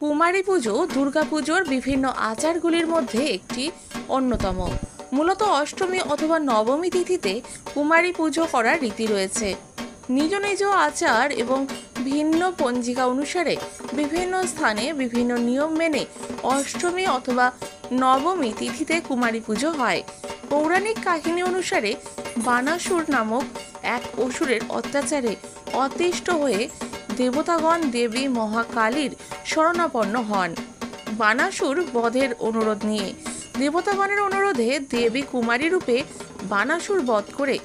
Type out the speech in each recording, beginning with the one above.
কুমারী পুজো দুর্গাপুজোর বিভিন্ন আচারগুলির মধ্যে একটি অন্যতম। মূলত অষ্টমী অথবা নবমী তিথিতে কুমারী পুজো করার রীতি রয়েছে। নিজ নিজ আচার এবং ভিন্ন পঞ্জিকা অনুসারে বিভিন্ন স্থানে বিভিন্ন নিয়ম মেনে অষ্টমী অথবা নবমী তিথিতে কুমারী পুজো হয়। পৌরাণিক কাহিনী অনুসারে বানাসুর নামক এক অসুরের অত্যাচারে অতিষ্ঠ হয়ে দেবতাগণ দেবী মহাকালীর শরণাপন্ন হন। বানাসুর বধের অনুরোধ নিয়ে দেবতাগণের অনুরোধে দেবী কুমারী রূপে বানাসুর বধ করে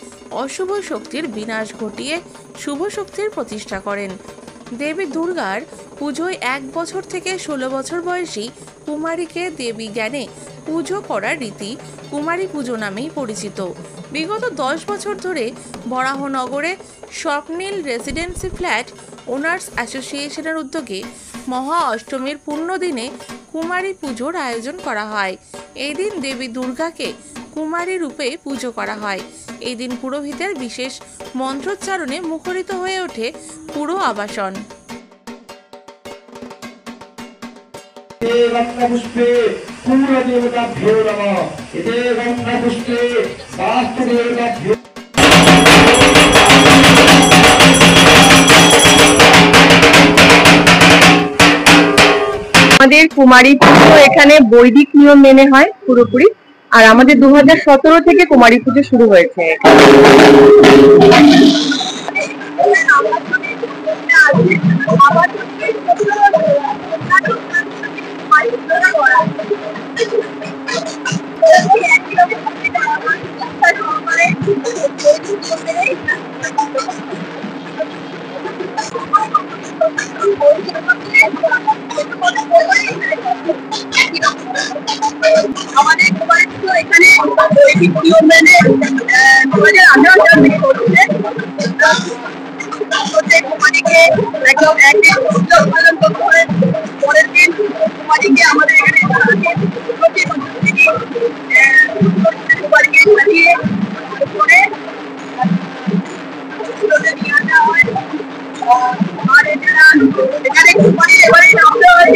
অশুভ শক্তির বিনাশ ঘটিয়ে শুভ শক্তির প্রতিষ্ঠা করেন। দেবী দুর্গার পুজোয় 1 বছর থেকে 16 বছর বয়সী কুমারীকে দেবী জ্ঞানে পুজো করার রীতি কুমারী পুজো নামেই পরিচিত। বিগত 10 বছর ধরে বরাহনগরে স্বপ্নীল রেসিডেন্সি ফ্ল্যাট ওনার্স অ্যাসোসিয়েশনের উদ্যোগে মহা অষ্টমীর পূর্ণ দিনে কুমারী পুজোর আয়োজন করা হয়। এই দিন দেবী দুর্গাকে কুমারী রূপে পুজো করা হয়। এই দিন পুরোহিতের বিশেষ মন্ত্রোচ্চারণে মুখরিত হয়ে ওঠে পুরো আবাসন। আমাদের কুমারী পুজো এখানে বৈদিক নিয়ম মেনে হয় পুরোপুরি। আর আমাদের 2017 থেকে কুমারী পুজো শুরু হয়েছে। আমাদের কুমারী পুজো এখানে নিয়ম মেনে 2018 সাল থেকে চলছে। কুমারীকে একদম একদিন উৎসব পালন করতে হয়। পরের দিন কুমারীকে আমাদের এখানে কুমারীকে সাজিয়ে করে নিয়ে আসা হয়। আর এখানে কুমারী এবারে নামতে হয়